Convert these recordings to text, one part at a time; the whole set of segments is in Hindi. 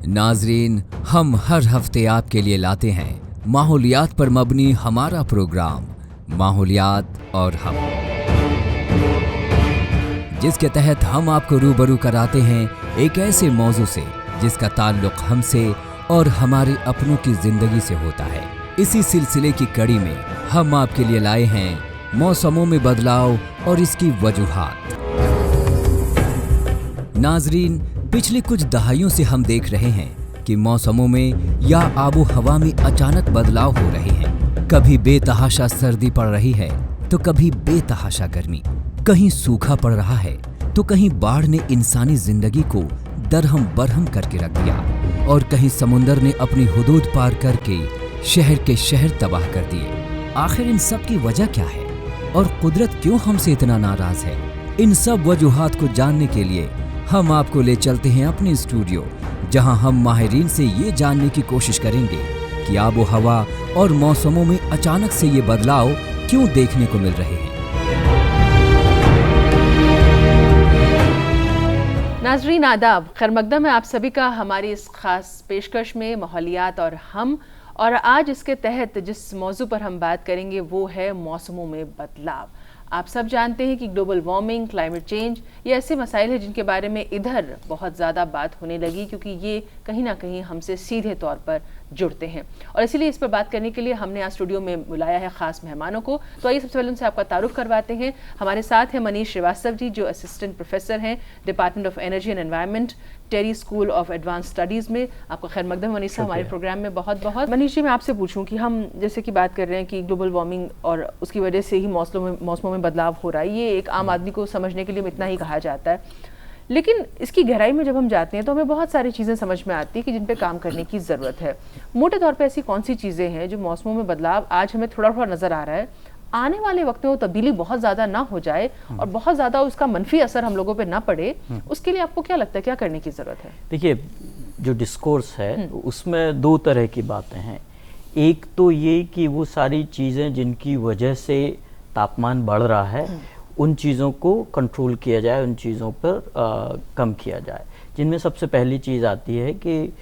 नाजरीन, हम हर हफ्ते आपके लिए लाते हैं माहौलियात पर मबनी हमारा प्रोग्राम माहौलियात और हम, जिसके तहत हम आपको रूबरू कराते हैं एक ऐसे मौजू से जिसका ताल्लुक हमसे और हमारे अपनों की जिंदगी से होता है। इसी सिलसिले की कड़ी में हम आपके लिए लाए हैं मौसमों में बदलाव और इसकी वजूहात। नाजरीन, पिछले कुछ दहाइयों से हम देख रहे हैं कि मौसमों में या आबो हवा में अचानक बदलाव हो रहे हैं। कभी बेतहाशा सर्दी पड़ रही है तो कभी बेतहाशा गर्मी, कहीं सूखा पड़ रहा है तो कहीं बाढ़ ने इंसानी जिंदगी को दरहम बरहम करके रख दिया और कहीं समुंदर ने अपनी हुदूद पार करके शहर के शहर तबाह कर दिए। आखिर इन सब की वजह क्या है और कुदरत क्यों हमसे इतना नाराज है? इन सब वजूहात को जानने के लिए हम आपको ले चलते हैं अपने स्टूडियो, जहां हम माहिरीन से ये जानने की कोशिश करेंगे कि आबो हवा और मौसमों में अचानक से ये बदलाव क्यों देखने को मिल रहे हैं। नाजरीन आदाब, खैर मकदम है आप सभी का हमारी इस खास पेशकश में माहौलियात और हम। और आज इसके तहत जिस मौजू पर हम बात करेंगे वो है मौसमों में बदलाव। आप सब जानते हैं कि ग्लोबल वार्मिंग, क्लाइमेट चेंज ये ऐसे मसाइल हैं जिनके बारे में इधर बहुत ज़्यादा बात होने लगी, क्योंकि ये कहीं ना कहीं हमसे सीधे तौर पर जुड़ते हैं। और इसीलिए इस पर बात करने के लिए हमने आज स्टूडियो में बुलाया है ख़ास मेहमानों को। तो आइए सबसे पहले उनसे आपका तारुफ करवाते हैं। हमारे साथ हैं मनीष श्रीवास्तव जी, जो असिस्टेंट प्रोफेसर हैं department of energy and environment, TERI school of advance studies में। आपका खैर मकदम मनीष साहब हमारे प्रोग्राम में बहुत बहुत। मनीष जी, मैं आपसे पूछूं कि हम जैसे कि बात कर रहे हैं कि ग्लोबल वार्मिंग और उसकी वजह से ही मौसमों में बदलाव हो रहा है, ये एक आम आदमी को समझने के लिए इतना ही कहा जाता है, लेकिन इसकी गहराई में जब हम जाते हैं तो हमें बहुत सारी चीज़ें समझ में आती है कि जिन पे काम करने की ज़रूरत है। मोटे तौर पे ऐसी कौन सी चीज़ें हैं जो मौसमों में बदलाव आज हमें थोड़ा थोड़ा नज़र आ रहा है, आने वाले वक्त में वो तब्दीली बहुत ज़्यादा ना हो जाए और बहुत ज़्यादा उसका मनफी असर हम लोगों पे ना पड़े, उसके लिए आपको क्या लगता है, क्या करने की ज़रूरत है? देखिए, जो डिस्कोर्स है उसमें दो तरह की बातें हैं। एक तो ये कि वो सारी चीज़ें जिनकी वजह से तापमान बढ़ रहा है उन चीज़ों को कंट्रोल किया जाए, उन चीज़ों पर कम किया जाए। जिनमें सबसे पहली चीज़ आती है कि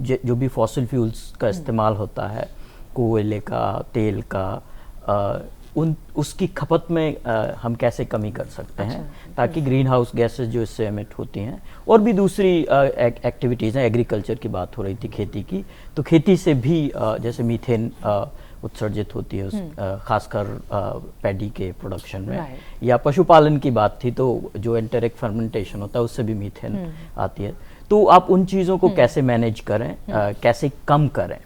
जो भी फॉसिल फ्यूल्स का इस्तेमाल होता है, कोयले का, तेल का, उसकी खपत में हम कैसे कमी कर सकते हैं ताकि ग्रीन हाउस गैसेस जो इससे एमिट होती हैं, और भी दूसरी एक्टिविटीज़ हैं। एग्रीकल्चर की बात हो रही थी, खेती की, तो खेती से भी जैसे मीथेन उत्सर्जित होती है खासकर पैडी के प्रोडक्शन में, या पशुपालन की बात थी तो जो एंटेरिक फर्मेंटेशन होता है उससे भी मीथेन आती है। तो आप उन चीज़ों को कैसे मैनेज करें, कैसे कम करें,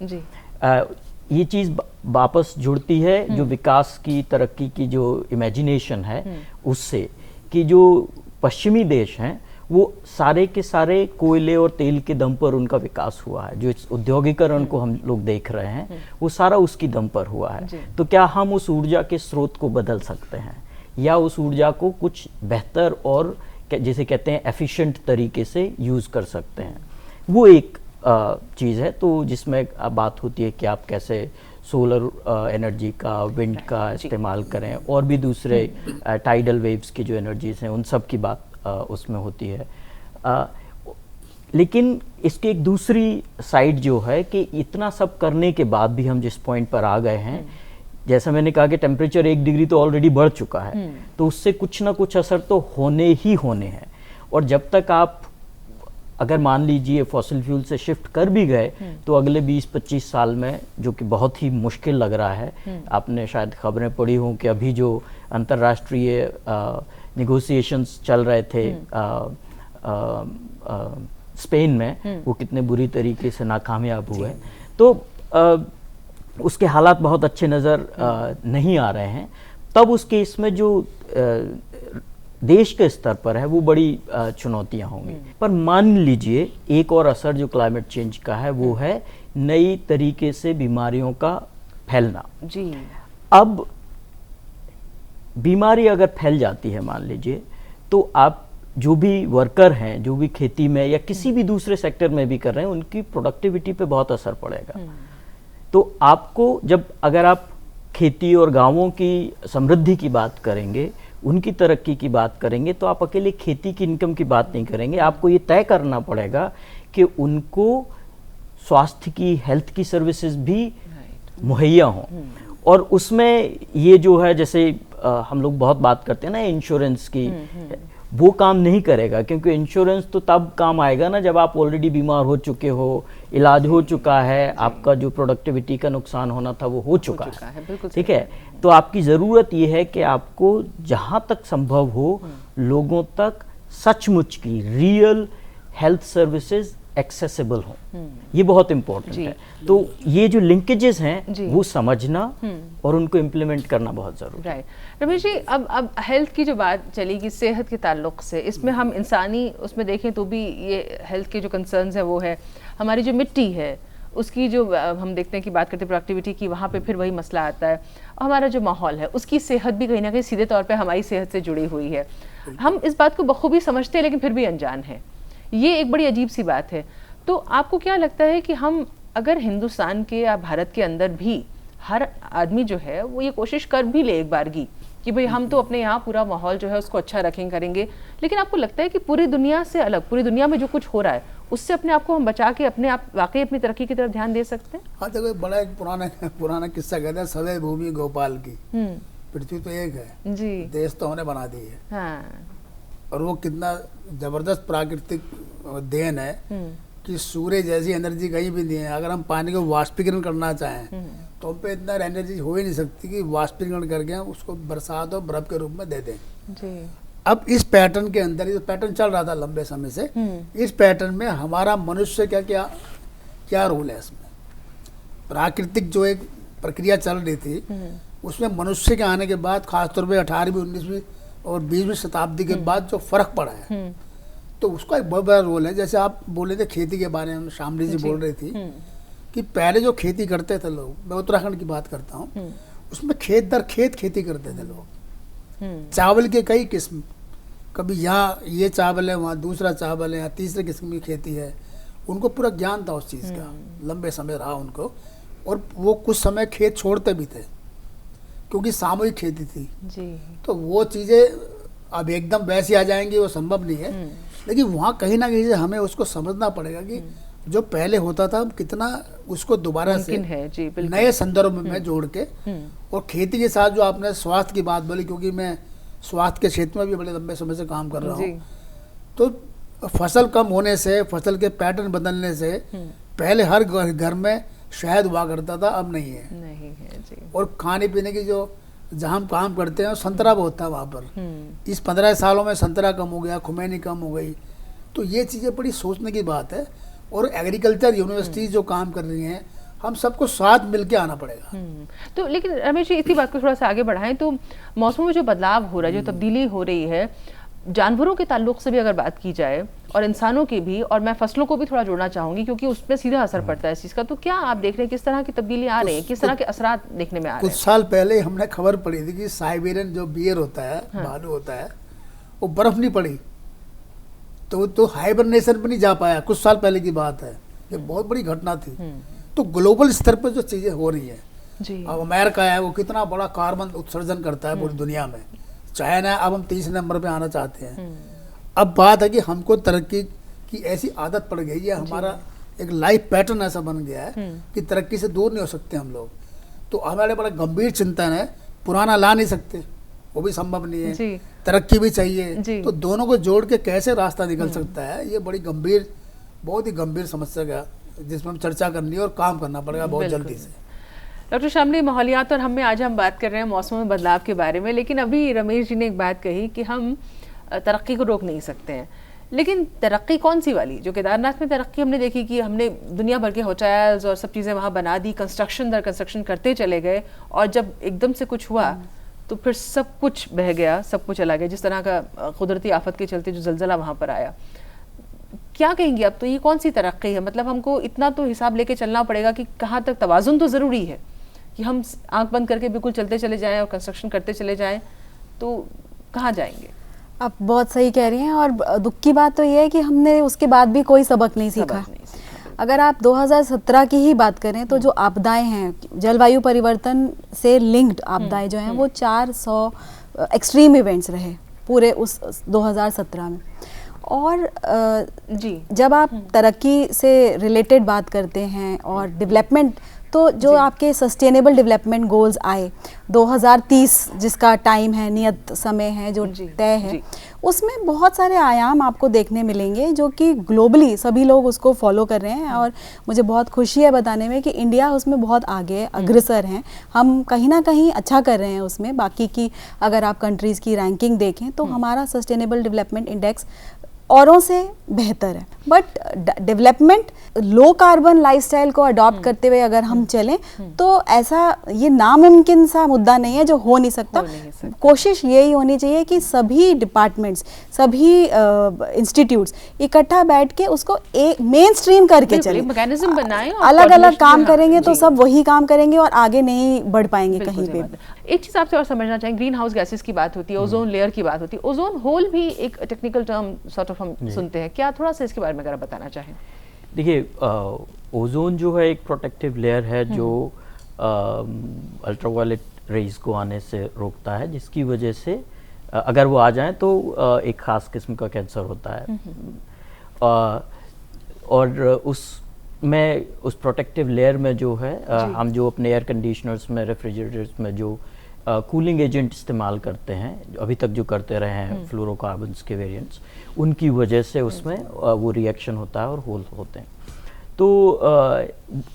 ये चीज़ वापस जुड़ती है जो विकास की, तरक्की की जो इमेजिनेशन है उससे, कि जो पश्चिमी देश हैं वो सारे के सारे कोयले और तेल के दम पर उनका विकास हुआ है। जो इस औद्योगिकरण को हम लोग देख रहे हैं वो सारा उसकी दम पर हुआ है। तो क्या हम उस ऊर्जा के स्रोत को बदल सकते हैं या उस ऊर्जा को कुछ बेहतर और जिसे कहते हैं एफिशिएंट तरीके से यूज़ कर सकते हैं? वो एक चीज़ है। तो जिसमें बात होती है कि आप कैसे सोलर एनर्जी का, विंड का इस्तेमाल करें, और भी दूसरे टाइडल वेव्स की जो एनर्जीज हैं उन सब की बात उसमें होती है। लेकिन इसकी एक दूसरी साइड जो है कि इतना सब करने के बाद भी हम जिस पॉइंट पर आ गए हैं, जैसा मैंने कहा कि टेम्परेचर 1 डिग्री तो ऑलरेडी बढ़ चुका है, तो उससे कुछ ना कुछ असर तो होने ही होने हैं। और जब तक आप अगर मान लीजिए फॉसिल फ्यूल से शिफ्ट कर भी गए तो अगले 20-25 साल में, जो कि बहुत ही मुश्किल लग रहा है, आपने शायद खबरें पढ़ी हों कि अभी जो अंतर्राष्ट्रीय नेगोशिएशंस चल रहे थे स्पेन में, वो कितने बुरी तरीके से नाकामयाब हुए। तो उसके हालात बहुत अच्छे नज़र नहीं आ रहे हैं। तब उस केस में जो देश के स्तर पर है वो बड़ी चुनौतियां होंगी। पर मान लीजिए एक और असर जो क्लाइमेट चेंज का है वो है नई तरीके से बीमारियों का फैलना। अब बीमारी अगर फैल जाती है मान लीजिए, तो आप जो भी वर्कर हैं, जो भी खेती में या किसी भी दूसरे सेक्टर में भी कर रहे हैं, उनकी प्रोडक्टिविटी पे बहुत असर पड़ेगा। तो आपको अगर आप खेती और गांवों की समृद्धि की बात करेंगे उनकी तरक्की की बात करेंगे तो आप अकेले खेती की इनकम की बात नहीं करेंगे, आपको ये तय करना पड़ेगा कि उनको स्वास्थ्य की, हेल्थ की सर्विसेज भी मुहैया हों। और उसमें ये जो है, जैसे हम लोग बहुत बात करते हैं ना इंश्योरेंस की, वो काम नहीं करेगा, क्योंकि इंश्योरेंस तो तब काम आएगा ना जब आप ऑलरेडी बीमार हो चुके हो, इलाज हो चुका है, आपका जो प्रोडक्टिविटी का नुकसान होना था वो हो चुका है। ठीक है, तो आपकी ज़रूरत ये है कि आपको जहाँ तक संभव हो लोगों तक सचमुच की रियल हेल्थ सर्विसेज एक्सेसिबल हो, ये बहुत इम्पोर्टेंट है। तो ये जो लिंकेजेस हैं वो समझना और उनको इम्प्लीमेंट करना बहुत ज़रूरी है। राइट रमेश जी, अब हेल्थ की जो बात चलेगी सेहत के ताल्लुक से, इसमें हम इंसानी उसमें देखें तो भी ये हेल्थ के जो कंसर्न्स है वो है, हमारी जो मिट्टी है उसकी जो हम देखते हैं कि बात करते हैं प्रोडक्टिविटी की, वहाँ पे फिर वही मसला आता है। हमारा जो माहौल है उसकी सेहत भी कहीं ना कहीं सीधे तौर पे हमारी सेहत से जुड़ी हुई है। हम इस बात को बखूबी समझते हैं लेकिन फिर भी अनजान है, ये एक बड़ी अजीब सी बात है। तो आपको क्या लगता है कि हम अगर हिंदुस्तान के या भारत के अंदर भी हर आदमी जो है वो ये कोशिश कर भी ले एक बारगी कि भाई हम तो अपने यहाँ पूरा माहौल जो है उसको अच्छा रखें करेंगे, लेकिन आपको लगता है कि पूरी दुनिया से अलग, पूरी दुनिया में जो कुछ हो रहा है उससे अपने आप को हम बचा के अपने आप वाकई अपनी तरक्की की तरफ ध्यान दे सकते हैं? हाँ, देखो बड़ा एक पुराना किस्सा कहते हैं, सवै भूमि गोपाल की। पृथ्वी तो एक है जी, देश तो उन्हें बना दी है। हाँ, और वो कितना जबरदस्त प्राकृतिक देन है कि सूर्य जैसी एनर्जी कहीं भी नहीं है। अगर हम पानी को वाष्पीकरण करना चाहें तो हम पे इतना एनर्जी हो ही नहीं सकती कि वाष्पीकरण करके हम उसको बरसात और बर्फ के रूप में दे दें जी। अब इस पैटर्न के अंदर, ये पैटर्न चल रहा था लंबे समय से, इस पैटर्न में हमारा मनुष्य क्या रोल है इसमें? प्राकृतिक जो एक प्रक्रिया चल रही थी उसमें मनुष्य के आने के बाद, खासतौर पे 18वीं 19वीं और 20वीं शताब्दी के बाद जो फर्क पड़ा है, तो उसका एक बहुत बड़ा रोल है। जैसे आप बोले थे खेती के बारे में, शामली जी बोल रही थी कि पहले जो खेती करते थे लोग, मैं उत्तराखंड की बात करता हूँ, उसमें खेत दर खेत खेती करते थे लोग। चावल के कई किस्म, कभी यहाँ ये चावल है, वहाँ दूसरा चावल है, यहाँ तीसरे किस्म की खेती है। उनको पूरा ज्ञान था उस चीज़ का, लंबे समय रहा उनको। और वो कुछ समय खेत छोड़ते भी थे क्योंकि सामूहिक खेती थी जी। तो वो चीज़ें अब एकदम वैसी आ जाएंगी, वो संभव नहीं है। लेकिन वहाँ कहीं ना कहीं से हमें उसको समझना पड़ेगा कि जो पहले होता था हम कितना उसको दोबारा से है जी, नए संदर्भ में जोड़ के, और खेती के साथ जो आपने स्वास्थ्य की बात बोली, क्योंकि मैं स्वास्थ्य के क्षेत्र में भी बड़े लंबे समय से काम कर रहा हूँ, तो फसल कम होने से, फसल के पैटर्न बदलने से पहले हर घर में शहद हुआ करता था, अब नहीं है जी। और खाने पीने की जो जहाँ हम काम करते हैं संतरा बहुत था वहाँ पर। इस 15 सालों में संतरा कम हो गया, खुमैनी कम हो गई। तो ये चीज़ें बड़ी सोचने की बात है। और एग्रीकल्चर यूनिवर्सिटी जो काम कर रही हैं, हम सबको साथ मिलके आना पड़ेगा। तो लेकिन रमेश जी, इसी बात को थोड़ा सा आगे बढ़ाएं तो मौसमों में जो बदलाव हो रहा है, जो तब्दीली हो रही है, जानवरों के ताल्लुक से भी अगर बात की जाए और इंसानों की भी, और मैं फसलों को भी थोड़ा जोड़ना चाहूंगी क्योंकि उसमें सीधा असर पड़ता है इस चीज़ का, तो क्या आप देख रहे हैं किस तरह की तब्दीली आ रही है, किस तरह के असरात देखने में आ रहे हैं? कुछ साल पहले हमने खबर पड़ी थी कि साइबेरियन जो बियर होता है, भालू होता है, वो बर्फ नहीं पड़ी तो हाइबरनेशन पर नहीं जा पाया। कुछ साल पहले की बात है, ये बहुत बड़ी घटना थी। तो ग्लोबल स्तर पर जो चीज़ें हो रही है, अब अमेरिका है वो कितना बड़ा कार्बन उत्सर्जन करता है पूरी दुनिया में, चाइना अब हम 30 नंबर पे आना चाहते हैं। अब बात है कि हमको तरक्की की ऐसी आदत पड़ गई है, हमारा एक लाइफ पैटर्न ऐसा बन गया है कि तरक्की से दूर नहीं हो सकते हम लोग। तो हमारे बड़ा गंभीर चिंतन है, पुराना ला नहीं सकते, वो भी संभव नहीं है, तरक्की भी चाहिए। तो दोनों को जोड़ के कैसे रास्ता निकल सकता है, ये बड़ी गंभीर, बहुत ही गंभीर समस्या का, जिसमें हम चर्चा करनी है और काम करना पड़ेगा बहुत जल्दी से। डॉक्टर शामली, माहौलियात और हम में आज हम बात कर रहे हैं मौसम में बदलाव के बारे में, लेकिन अभी रमेश जी ने एक बात कही कि हम तरक्की को रोक नहीं सकते हैं, लेकिन तरक्की कौन सी वाली? जो केदारनाथ में तरक्की हमने देखी कि हमने दुनिया भर के होटल्स और सब चीज़ें वहाँ बना दी, कंस्ट्रक्शन दर कंस्ट्रक्शन करते चले गए, और जब एकदम से कुछ हुआ तो फिर सब कुछ बह गया, सब कुछ चला गया। जिस तरह का कुदरती आफत के चलते जो जलजला वहाँ पर आया, क्या कहेंगे आप? तो ये कौन सी तरक्की है? मतलब हमको इतना तो हिसाब लेके चलना पड़ेगा कि कहाँ तक तवाज़ुन तो ज़रूरी है कि हम आंख बंद करके बिल्कुल चलते चले जाएं और कंस्ट्रक्शन करते चले जाएं, तो कहाँ जाएंगे? आप बहुत सही कह रही हैं, और दुख की बात तो ये है कि हमने उसके बाद भी कोई सबक नहीं सीखा। अगर आप 2017 की ही बात करें तो जो आपदाएं हैं, जलवायु परिवर्तन से लिंक्ड आपदाएं जो हैं, वो 400 एक्सट्रीम इवेंट्स रहे पूरे उस 2017 में। और जी जब आप तरक्की से रिलेटेड बात करते हैं और डेवलपमेंट, तो जो आपके सस्टेनेबल डेवलपमेंट गोल्स आए 2030 जिसका टाइम है, नियत समय है जो तय है, उसमें बहुत सारे आयाम आपको देखने मिलेंगे जो कि ग्लोबली सभी लोग उसको फॉलो कर रहे हैं। और मुझे बहुत खुशी है बताने में कि इंडिया उसमें बहुत आगे अग्रसर हैं। हम कहीं ना कहीं अच्छा कर रहे हैं उसमें। बाकी की अगर आप कंट्रीज़ की रैंकिंग देखें तो हमारा सस्टेनेबल डेवलपमेंट इंडेक्स औरों से बेहतर है। But development low carbon lifestyle को अडॉप्ट करते हुए अगर हम चलें तो ऐसा ये नामुमकिन सा मुद्दा नहीं है जो हो नहीं सकता। कोशिश यही होनी चाहिए कि सभी डिपार्टमेंट्स, सभी इंस्टीट्यूट्स इकट्ठा बैठ के उसको एक मेन स्ट्रीम करके चलें, मैकेनिज्म बनाएं। अलग अलग काम करेंगे तो सब वही काम करेंगे और आगे नहीं बढ़ पाएंगे कहीं पे। एक चीज आपसे और समझना चाहेंगे, ग्रीन हाउस गैसेस की बात होती है, ओजोन लेयर की बात होती है, ओजोन होल भी एक टेक्निकल टर्म सॉर्ट ऑफ हम सुनते हैं, क्या थोड़ा सा इसके बारे में अगर आप बताना चाहें? देखिए, ओजोन जो है एक प्रोटेक्टिव लेयर है जो अल्ट्रावायलेट रेज को आने से रोकता है, जिसकी वजह से अगर वो आ जाए तो एक ख़ास किस्म का कैंसर होता है। और उस प्रोटेक्टिव लेयर में जो है हम जो अपने एयर कंडीशनर्स में, रेफ्रिजरेटर्स में जो कूलिंग एजेंट इस्तेमाल करते हैं, अभी तक जो करते रहे हैं फ्लोरोकार्बन्स के वेरिएंट्स, उनकी वजह से उसमें वो रिएक्शन होता है और होल होते हैं। तो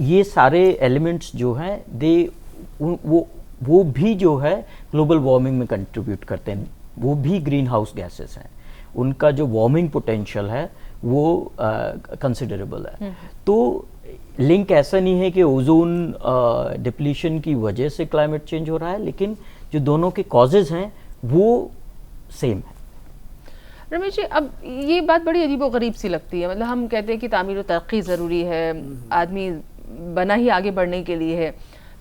ये सारे एलिमेंट्स जो हैं वो भी जो है ग्लोबल वार्मिंग में कंट्रीब्यूट करते हैं। वो भी ग्रीन हाउस गैसेस हैं, उनका जो वार्मिंग पोटेंशियल है वो कंसिडरेबल है। तो लिंक ऐसा नहीं है कि ओजोन डिप्लीशन की वजह से क्लाइमेट चेंज हो रहा है, लेकिन जो दोनों के कॉजेज हैं वो सेम है। रमेश जी, अब ये बात बड़ी अजीबोगरीब सी लगती है। मतलब हम कहते हैं कि तामीर और तरक्की ज़रूरी है, आदमी बना ही आगे बढ़ने के लिए है।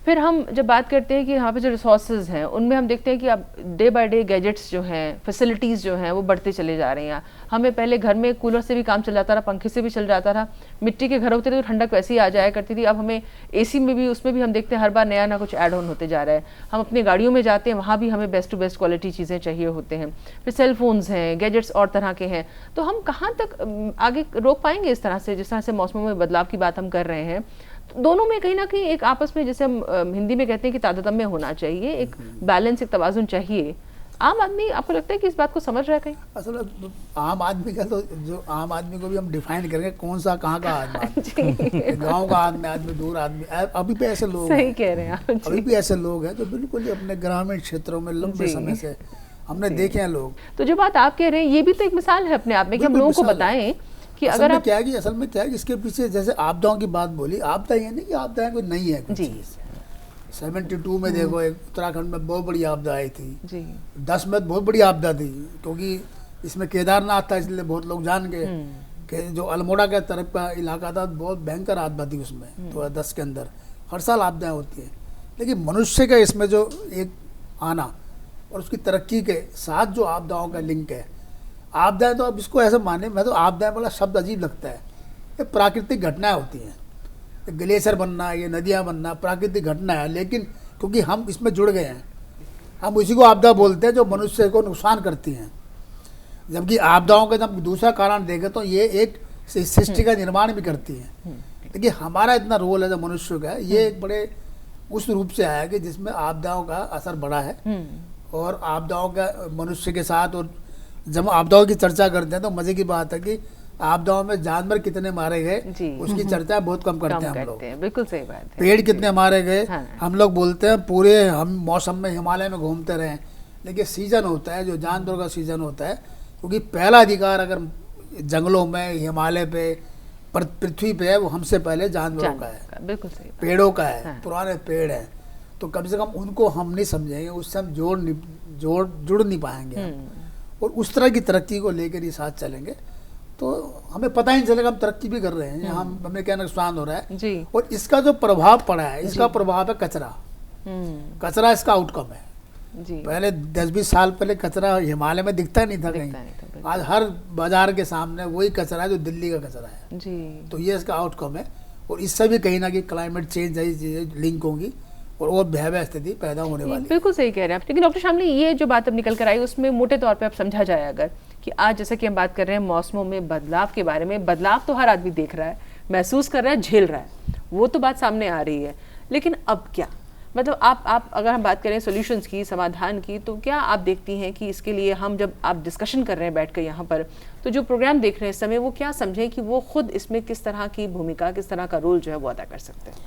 फिर हम जब बात करते हैं कि यहाँ पे जो रिसोर्सेज हैं उनमें हम देखते हैं कि अब डे बाय डे गैजेट्स जो हैं, फैसिलिटीज़ जो हैं वो बढ़ते चले जा रहे हैं। हमें पहले घर में कूलर से भी काम चल जाता रहा, पंखे से भी चल जाता रहा, मिट्टी के घर होते थे तो ठंडक वैसे ही आ जाया करती थी। अब हमें एसी में भी, उसमें भी हम देखते हैं हर बार नया ना कुछ ऐड ऑन होते जा रहा है। हम अपनी गाड़ियों में जाते हैं, वहाँ भी हमें बेस्ट टू बेस्ट क्वालिटी चीज़ें चाहिए होते हैं। फिर सेल फोन्स हैं, गैजेट्स और तरह के हैं। तो हम कहाँ तक आगे रोक पाएंगे इस तरह से, जिस तरह से मौसमों में बदलाव की बात हम कर रहे हैं? दोनों में कहीं ना कहीं एक आपस में, जैसे हम हिंदी में कहते हैं कि तारतम्य होना चाहिए, एक बैलेंस, एक तवाजुन चाहिए। आम आदमी, आपको लगता है कि इस बात को समझ रहा है कहीं? असल आम आदमी का तो, जो आम आदमी को भी हम डिफाइन करेंगे कौन सा कहाँ का आदमी, गांव का आदमी, दूर आदमी, अभी भी ऐसे लोग, सही कह रहे हैं आप, अभी भी ऐसे लोग हैं जो बिल्कुल ही अपने ग्रामीण क्षेत्रों में लंबे समय से हमने देखे हैं लोग। तो जो बात आप कह रहे हैं ये भी तो एक मिसाल है अपने आप में कि हम लोगों को बताएं कि अगर आप क्या है कि असल में क्या है कि इसके पीछे, जैसे आपदाओं की बात बोली, आपदा ये नहीं कि आपदाएं कोई नहीं है कुछ चीज़। 72 में देखो एक उत्तराखंड में बहुत बड़ी आपदा आई थी जी। 10 में बहुत बड़ी आपदा थी, क्योंकि इसमें केदारनाथ था, इसलिए बहुत लोग जान गए कि जो अल्मोड़ा के तरफ का इलाका था बहुत भयंकर आपदा थी उसमें 2010 के अंदर। हर साल आपदाएं होती हैं, लेकिन मनुष्य का इसमें जो एक आना और उसकी तरक्की के साथ जो आपदाओं का लिंक है, आपदाएं तो अब इसको ऐसा माने, मैं तो आपदाएं वाला शब्द अजीब लगता है। ये प्राकृतिक घटनाएं होती हैं, ग्लेशियर बनना, ये नदियां बनना प्राकृतिक घटना है, लेकिन क्योंकि हम इसमें जुड़ गए हैं, हम उसी को आपदा बोलते हैं जो मनुष्य को नुकसान करती हैं। जबकि आपदाओं का जब दूसरा कारण देखें तो ये एक सृष्टि का निर्माण भी करती हैं। लेकिन हमारा इतना रोल है जो मनुष्य का, ये एक बड़े उस रूप से आया कि जिसमें आपदाओं का असर बड़ा है। और आपदाओं का मनुष्य के साथ, और जब आपदाओं की चर्चा करते हैं तो मजे की बात है कि आपदाओं में जानवर कितने मारे गए उसकी चर्चा बहुत कम करते हैं हम लोग। बिल्कुल सही बात है। पेड़ कितने मारे गए, हम लोग बोलते हैं पूरे हम मौसम में हिमालय में घूमते रहे, लेकिन सीजन होता है जो जानवरों का सीजन होता है, क्योंकि पहला अधिकार अगर जंगलों में, हिमालय पे, पृथ्वी पे है, वो हमसे पहले जानवरों का है, बिल्कुल सही, पेड़ों का है, पुराने पेड़ है। तो कम से कम उनको हम नहीं समझेंगे, उससे हम जुड़ नहीं पाएंगे। और उस तरह की तरक्की को लेकर ही साथ चलेंगे तो हमें पता ही नहीं चलेगा हम तरक्की भी कर रहे हैं, हमें क्या नुकसान हो रहा है जी। और इसका जो प्रभाव पड़ा है, इसका प्रभाव है कचरा। कचरा इसका आउटकम है जी। पहले 10-20 साल पहले कचरा हिमालय में दिखता नहीं था कहीं, आज हर बाजार के सामने वही कचरा है जो दिल्ली का कचरा है जी। तो ये इसका आउटकम है। और इससे भी कहीं ना कहीं क्लाइमेट चेंज जैसी चीज़ें लिंक होंगी, और भयावह स्थिति पैदा होने वाली है। बिल्कुल सही कह रहे हैं आप। लेकिन डॉक्टर शामली, ये जो बात अब निकल कर आई उसमें मोटे तौर पे आप समझा जाए अगर कि आज जैसे कि हम बात कर रहे हैं मौसमों में बदलाव के बारे में, बदलाव तो हर आदमी देख रहा है, महसूस कर रहा है, झेल रहा है, वो तो बात सामने आ रही है, लेकिन अब क्या, मतलब आप अगर हम बात करें सॉल्यूशंस की, समाधान की, तो क्या आप देखती हैं कि इसके लिए हम जब आप डिस्कशन कर रहे हैं बैठकर यहाँ पर, तो जो प्रोग्राम देख रहे हैं इस समय वो क्या समझें कि वो खुद इसमें किस तरह की भूमिका, किस तरह का रोल जो है वो अदा कर सकते हैं?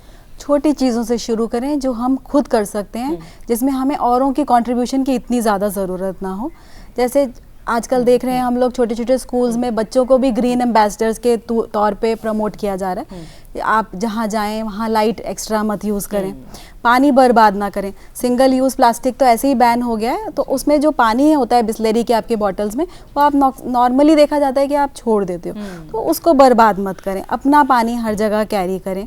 छोटी चीज़ों से शुरू करें जो हम खुद कर सकते हैं, जिसमें हमें औरों की कंट्रीब्यूशन की इतनी ज़्यादा ज़रूरत ना हो। जैसे आजकल देख रहे हैं हम लोग छोटे छोटे स्कूल्स में बच्चों को भी ग्रीन एम्बेसडर्स के तौर पे प्रमोट किया जा रहा है। आप जहाँ जाएं वहाँ लाइट एक्स्ट्रा मत यूज़ करें, पानी बर्बाद ना करें। सिंगल यूज़ प्लास्टिक तो ऐसे ही बैन हो गया है, तो उसमें जो पानी होता है बिस्लेरी के आपके बॉटल्स में, वो आप नॉर्मली देखा जाता है कि आप छोड़ देते हो, तो उसको बर्बाद मत करें। अपना पानी हर जगह कैरी करें।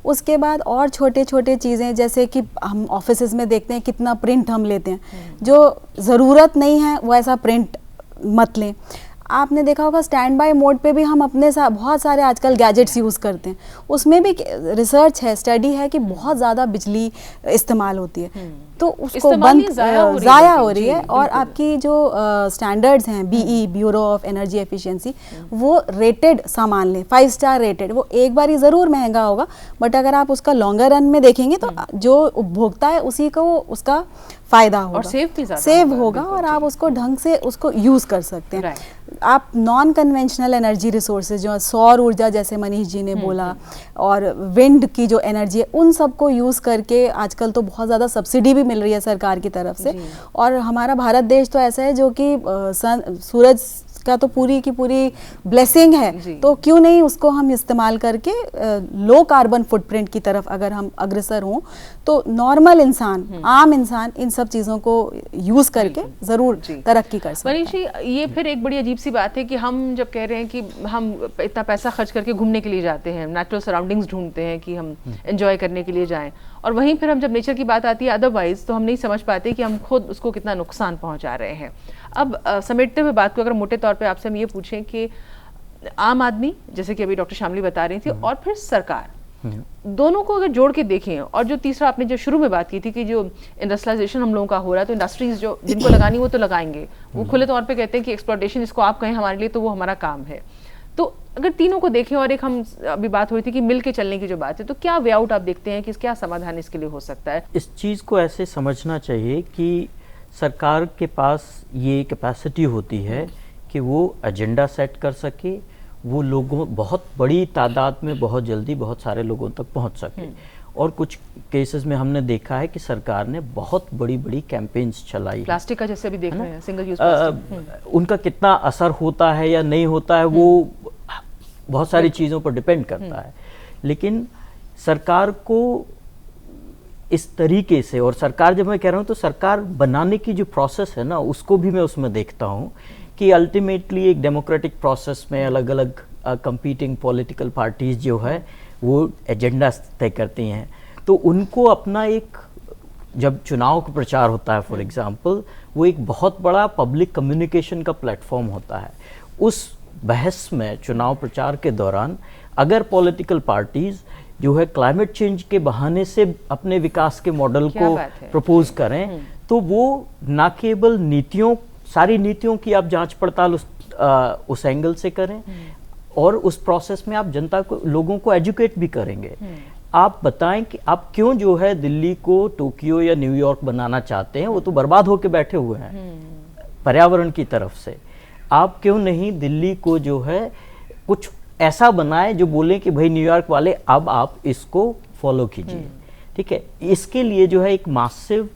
उसके बाद और छोटे छोटे चीज़ें, जैसे कि हम ऑफिसेज में देखते हैं कितना प्रिंट हम लेते हैं, जो ज़रूरत नहीं है वो ऐसा प्रिंट मत लें। आपने देखा होगा स्टैंड बाय मोड पे भी हम अपने साथ बहुत सारे आजकल गैजेट्स यूज़ करते हैं, उसमें भी रिसर्च है, स्टडी है कि बहुत ज़्यादा बिजली इस्तेमाल होती है, तो उसको बंद ज़ाया हो रही है। और आपकी जो स्टैंडर्ड्स हैं BE bureau of energy efficiency, वो रेटेड सामान लें, 5 स्टार रेटेड। वो एक बार ही ज़रूर महंगा होगा, बट अगर आप उसका लॉन्गर रन में देखेंगे तो जो उपभोक्ता है उसी को उसका फ़ायदा होगा और सेव होगा और आप उसको ढंग से उसको यूज़ कर सकते हैं। आप नॉन कन्वेंशनल एनर्जी रिसोर्सेज जो सौर ऊर्जा, जैसे मनीष जी ने बोला, और विंड की जो एनर्जी है, उन सबको यूज़ करके आजकल तो बहुत ज़्यादा सब्सिडी भी मिल रही है सरकार की तरफ से। और हमारा भारत देश तो ऐसा है जो कि सूरज का तो पूरी की पूरी ब्लेसिंग है, तो क्यों नहीं उसको हम इस्तेमाल करके लो कार्बन फुटप्रिंट की तरफ अगर हम अग्रसर हों, तो नॉर्मल इंसान, आम इंसान इन सब चीज़ों को यूज़ करके ज़रूर तरक्की कर सकता है। मनीष जी, ये फिर एक बड़ी अजीब सी बात है कि हम जब कह रहे हैं कि हम इतना पैसा खर्च करके घूमने के लिए जाते हैं, नेचुरल सराउंडिंग्स ढूंढते हैं कि हम एंजॉय करने के लिए जाएं, और वहीं फिर हम जब नेचर की बात आती है अदरवाइज, तो हम नहीं समझ पाते कि हम खुद उसको कितना नुकसान पहुंचा रहे हैं। अब समेटते हुए बात को अगर मोटे तौर पे आपसे हम ये पूछें कि आम आदमी, जैसे कि अभी डॉक्टर शामली बता रही थी, और फिर सरकार, दोनों को अगर जोड़ के देखें, और जो तीसरा आपने जो शुरू में बात की थी कि जो इंडस्ट्रियलाइजेशन हम लोगों का हो रहा है, तो इंडस्ट्रीज जो जिनको लगानी वो तो लगाएंगे, वो खुले तौर पे कहते हैं कि एक्सप्लॉयटेशन जिसको आप कहें हमारे लिए, तो वो हमारा काम है। तो अगर तीनों को देखें, और एक हम अभी बात हुई थी कि मिल के चलने की जो बात है, तो क्या वे आउट आप देखते हैं कि क्या समाधान इसके लिए हो सकता है? इस चीज़ को ऐसे समझना चाहिए कि सरकार के पास ये कैपेसिटी होती है कि वो एजेंडा सेट कर सके, वो लोगों, बहुत बड़ी तादाद में बहुत जल्दी बहुत सारे लोगों तक पहुंच सके। और कुछ केसेस में हमने देखा है कि सरकार ने बहुत बड़ी बड़ी कैंपेन्स चलाई, प्लास्टिक का जैसे अभी देख रहे हैं, सिंगल यूज प्लास्टिक, उनका कितना असर होता है या नहीं होता है वो बहुत सारी चीज़ों पर डिपेंड करता है। लेकिन सरकार को इस तरीके से, और सरकार जब मैं कह रहा हूँ तो सरकार बनाने की जो प्रोसेस है ना, उसको भी मैं उसमें देखता हूँ कि अल्टीमेटली एक डेमोक्रेटिक प्रोसेस में अलग अलग कंपीटिंग पॉलिटिकल पार्टीज जो है वो एजेंडा तय करती हैं, तो उनको अपना एक, जब चुनाव का प्रचार होता है फॉर एग्जांपल, वो एक बहुत बड़ा पब्लिक कम्युनिकेशन का प्लेटफॉर्म होता है। उस बहस में, चुनाव प्रचार के दौरान, अगर पॉलिटिकल पार्टीज जो है क्लाइमेट चेंज के बहाने से अपने विकास के मॉडल को प्रपोज करें, तो वो ना केवल नीतियों, सारी नीतियों की आप जांच पड़ताल उस एंगल से करें, और उस प्रोसेस में आप जनता को, लोगों को एजुकेट भी करेंगे। आप बताएं कि आप क्यों जो है दिल्ली को टोक्यो या न्यूयॉर्क बनाना चाहते हैं, वो तो बर्बाद होकर बैठे हुए हैं पर्यावरण की तरफ से। आप क्यों नहीं दिल्ली को जो है कुछ ऐसा बनाए जो बोले कि भाई न्यूयॉर्क वाले अब आप इसको फॉलो कीजिए, ठीक है। इसके लिए जो है एक मासिव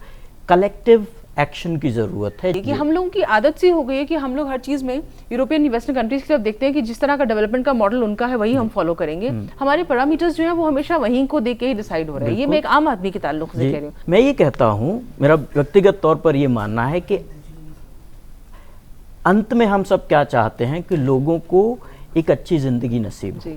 कलेक्टिव एक्शन की जरूरत है। कि हम लोगों की आदत सी हो गई है कि हम लोग हर चीज में यूरोपियन वेस्टर्न कंट्रीज की तरफ देखते हैं कि जिस तरह का डेवलपमेंट का मॉडल उनका है वही हम फॉलो करेंगे। हमारे पैरामीटर्स जो है वो हमेशा वहीं को देख के ही डिसाइड हो रहे हैं। ये मैं एक आम आदमी के ताल्लुक से कह रही हूँ। मैं ये कहता हूँ, मेरा व्यक्तिगत तौर पर ये मानना है कि अंत में हम सब क्या चाहते हैं कि लोगों को एक अच्छी जिंदगी नसीब हो।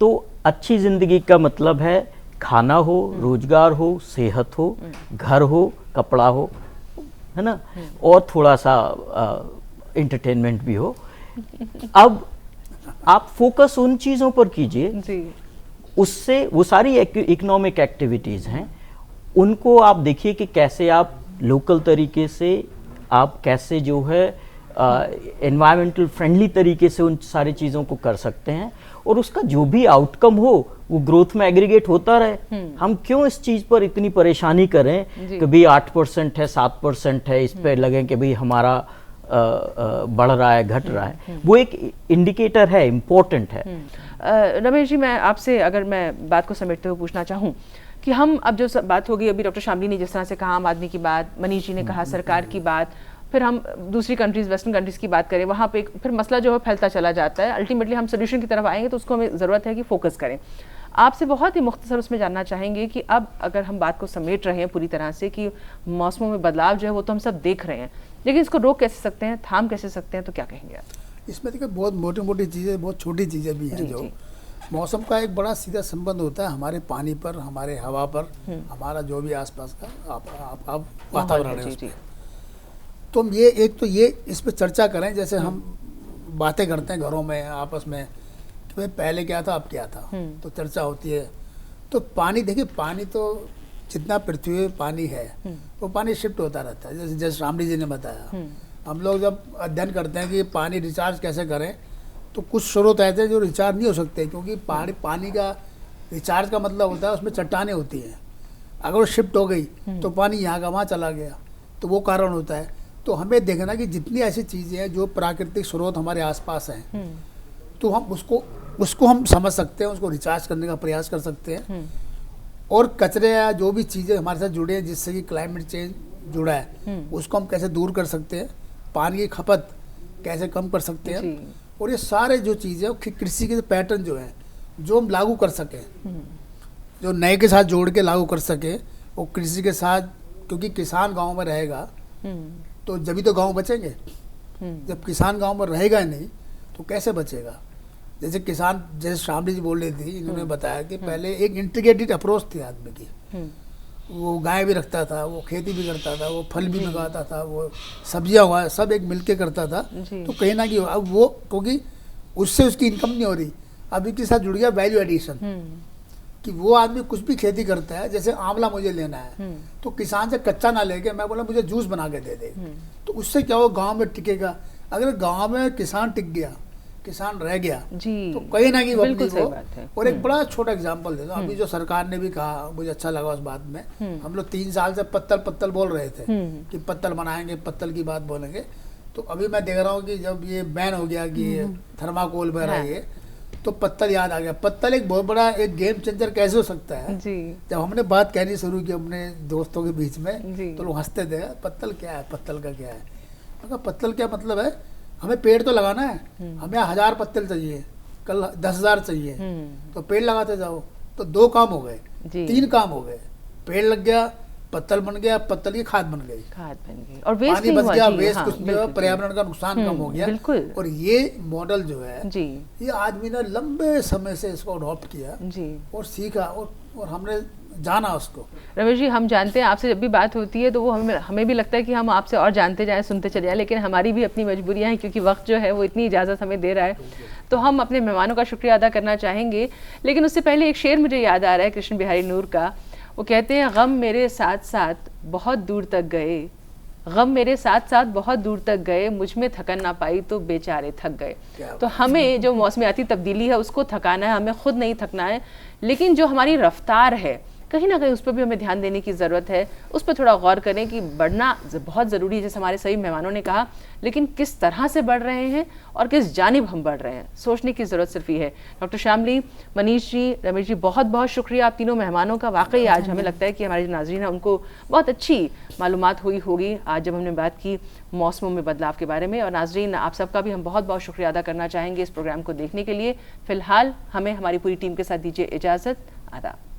तो अच्छी जिंदगी का मतलब है खाना हो, रोजगार हो, सेहत हो, घर हो, कपड़ा हो, है ना, और थोड़ा सा एंटरटेनमेंट भी हो। अब आप फोकस उन चीजों पर कीजिए, उससे वो सारी इकोनॉमिक एक्टिविटीज हैं, उनको आप देखिए कि कैसे आप लोकल तरीके से आप कैसे जो है एनवायरमेंटल फ्रेंडली तरीके से उन सारी चीज़ों को कर सकते हैं, और उसका जो भी आउटकम हो वो ग्रोथ में एग्रीगेट होता रहे। हम क्यों इस चीज़ पर इतनी परेशानी करें कि भाई 8% है, 7% है, इस पर लगे कि भाई हमारा बढ़ रहा है, घट रहा है। वो एक इंडिकेटर है, इम्पोर्टेंट है। रमेश जी, मैं आपसे अगर मैं बात को समेटते हुए पूछना चाहूँ कि हम अब जो बात होगी, अभी डॉक्टर शामली ने जिस तरह से कहा आम आदमी की बात, मनीष जी ने कहा सरकार की बात, फिर हम दूसरी कंट्रीज़, वेस्टर्न कंट्रीज़ की बात करें, वहाँ पे फिर मसला जो है फैलता चला जाता है। अल्टीमेटली हम सोल्यूशन की तरफ आएंगे तो उसको हमें ज़रूरत है कि फोकस करें। आपसे बहुत ही मुख्तसर उसमें जानना चाहेंगे कि अब अगर हम बात को समेट रहे हैं पूरी तरह से कि मौसमों में बदलाव जो है वो तो हम सब देख रहे हैं, लेकिन इसको रोक कैसे सकते हैं, थाम कैसे सकते हैं, तो क्या कहेंगे आप? इसमें देखिए बहुत मोटी मोटी चीज़ें, बहुत छोटी चीज़ें भी हैं। जो मौसम का एक बड़ा सीधा संबंध होता है हमारे पानी पर, हमारे हवा पर, हमारा जो भी आसपास का आप वातावरण है उसमें। तो हम ये इस पर चर्चा करें, जैसे हम बातें करते हैं घरों में आपस में कि भाई पहले क्या था अब क्या था, तो चर्चा होती है। तो पानी, देखिए पानी तो जितना पृथ्वी में पानी है वो पानी शिफ्ट होता रहता है। जैसे शामली जी ने बताया, हम लोग जब अध्ययन करते हैं कि पानी रिचार्ज कैसे करें, तो कुछ स्रोत ऐसे हैं जो रिचार्ज नहीं हो सकते, क्योंकि पानी का रिचार्ज का मतलब होता है उसमें चट्टानें होती हैं। अगर वो शिफ्ट हो गई तो पानी यहाँ का वहाँ चला गया, तो वो कारण होता है। तो हमें देखना कि जितनी ऐसी चीज़ें हैं जो प्राकृतिक स्रोत हमारे आसपास हैं, तो हम उसको हम समझ सकते हैं, उसको रिचार्ज करने का प्रयास कर सकते हैं। और कचरे या जो भी चीज़ें हमारे साथ जुड़े हैं जिससे कि क्लाइमेट चेंज जुड़ा है, उसको हम कैसे दूर कर सकते हैं, पानी की खपत कैसे कम कर सकते हैं, और ये सारे जो चीज़ें कृषि के पैटर्न जो हैं जो हम लागू कर सकें, जो नए के साथ जोड़ के लागू कर सकें, वो कृषि के साथ, क्योंकि किसान गांव में रहेगा तो जब तो गांव बचेंगे। जब किसान गांव में रहेगा ही नहीं तो कैसे बचेगा? जैसे शामली जी बोल रही थी, इन्होंने बताया कि पहले एक इंटीग्रेटेड अप्रोच थी आदमी की। वो गाय भी रखता था, वो खेती भी करता था, वो फल भी लगाता था, वो सब्जियां हुआ सब एक मिलके करता था। तो कहीं ना कहीं अब वो, क्योंकि उससे उसकी इनकम नहीं हो रही, अब इसके साथ जुड़ गया वैल्यू एडिशन, कि वो आदमी कुछ भी खेती करता है। जैसे आंवला मुझे लेना है तो किसान से कच्चा ना लेके मैं बोला मुझे जूस बना के दे दे, तो उससे क्या हो, गाँव में टिकेगा। अगर गाँव में किसान टिक गया, किसान रह गया, तो कहीं ना कहीं वो अपनी वो। और एक बड़ा छोटा एग्जांपल दे दो, अभी जो सरकार ने भी कहा, मुझे अच्छा लगा उस बात में। हम लोग 3 साल से पत्तल बोल रहे थे कि पत्तल बनाएंगे, पत्तल की बात बोलेंगे। तो अभी मैं देख रहा हूँ कि जब ये बैन हो गया कि थर्माकोल में रहा ये, तो पत्तल याद आ गया। पत्तल एक बहुत बड़ा एक गेम चेंजर कैसे हो सकता है। जब हमने बात कहनी शुरू की अपने दोस्तों के बीच में, तो लोग हंसते थे, पत्तल क्या है, पत्तल का क्या है। मैं कहा पत्तल क्या मतलब है, हमें पेड़ तो लगाना है, हमें 1000 पत्तल चाहिए, कल 10,000 चाहिए, तो पेड़ लगाते जाओ। तो 2 काम हो गए, 3 काम हो गए, पेड़ लग गया, पत्तल बन गया, पत्तल की खाद बन गई, और वेस्ट पानी बच गया, वेस्ट कुछ नहीं हुआ, पर्यावरण का नुकसान कम हो गया। और ये मॉडल जो है ये आदमी ने लंबे समय से इसको अडॉप्ट किया और सीखा, और हमने जाना उसको। रमेश जी, हम जानते हैं आपसे जब भी बात होती है तो वो हमें भी लगता है कि हम आपसे और जानते जाएं, सुनते चले जाएं, लेकिन हमारी भी अपनी मजबूरियां हैं, क्योंकि वक्त जो है वो इतनी इजाज़त हमें दे रहा है। तो हम अपने मेहमानों का शुक्रिया अदा करना चाहेंगे, लेकिन उससे पहले एक शेर मुझे याद आ रहा है कृष्ण बिहारी नूर का। वो कहते हैं, गम मेरे साथ साथ बहुत दूर तक गए, गम मेरे साथ साथ बहुत दूर तक गए, मुझ में थकन ना पाई तो बेचारे थक गए। तो हमें जो मौसमियाती तब्दीली है उसको थकाना है, हमें खुद नहीं थकना है, लेकिन जो हमारी रफ्तार है कहीं ना कहीं उस पर भी हमें ध्यान देने की ज़रूरत है। उस पर थोड़ा गौर करें कि बढ़ना बहुत ज़रूरी है, जैसे हमारे सभी मेहमानों ने कहा, लेकिन किस तरह से बढ़ रहे हैं और किस जानिब हम बढ़ रहे हैं, सोचने की ज़रूरत सिर्फ ये है। डॉक्टर शामली, मनीष जी, रमेश जी, बहुत बहुत शुक्रिया आप तीनों मेहमानों का। वाकई आज हमें लगता है कि हमारे जो नाज़रीन हैं उनको बहुत अच्छी मालूमात हुई होगी आज जब हमने बात की मौसमों में बदलाव के बारे में। और नाज़रीन, आप सबका भी हम बहुत बहुत शुक्रिया अदा करना चाहेंगे इस प्रोग्राम को देखने के लिए। फ़िलहाल हमें हमारी पूरी टीम के साथ दीजिए इजाज़त। आदाब।